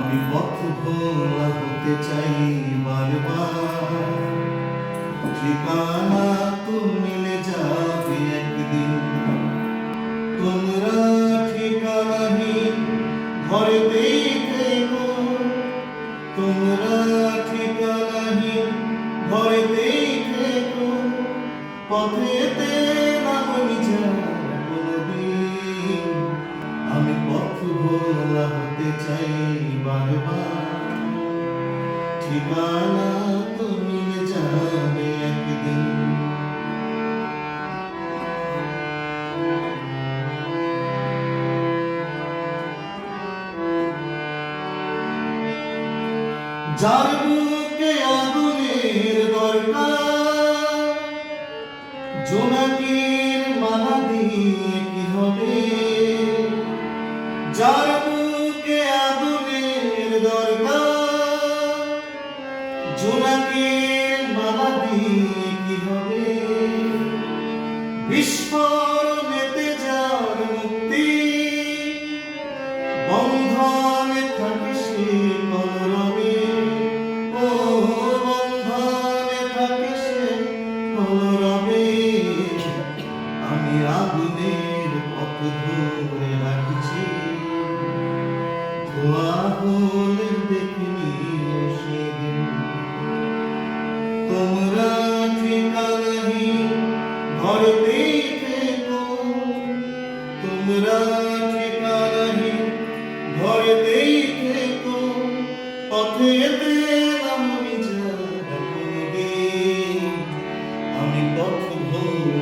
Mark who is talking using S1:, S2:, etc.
S1: আমি পথ ভোলা হতে চাই বারবার, ঠিকানা তো মিলে যাবে একদিন। তোমরা ঠিকানাহীন ঘরেতেই থেকো, তোমরা ঠিকানাহীন ঘরেতেই থেকো, পথেতে নামনি যার কোনদিন। আমি পথ ভোলা হতে চাই বারবার, ঠিকানা তো মিলে যাবে একদিন। যার বুকে আগুনের দরকার, জোনাকির মালা দিয়ে কি হবে? যার বুকে আগুনের দরকার, জোনাকির মালা দিয়ে কি হবে? বিস্ফোরণেতে যার মুক্তি, বন্ধনে থাকে সে কলরবে। ও বন্ধনে থাকে সে কলরবে। আমি আগুনের পথ ধরে রাখছি, ধোয়া হলে দেখিনি সেদিন। তোমরা ঠিকানাহীন ঘরেতেই থেকো, তোমরা ঠিকানাহীন ঘরেতেই থেকো, পথেতে নামনি যার কোনদিন। আমি পথ ভোলা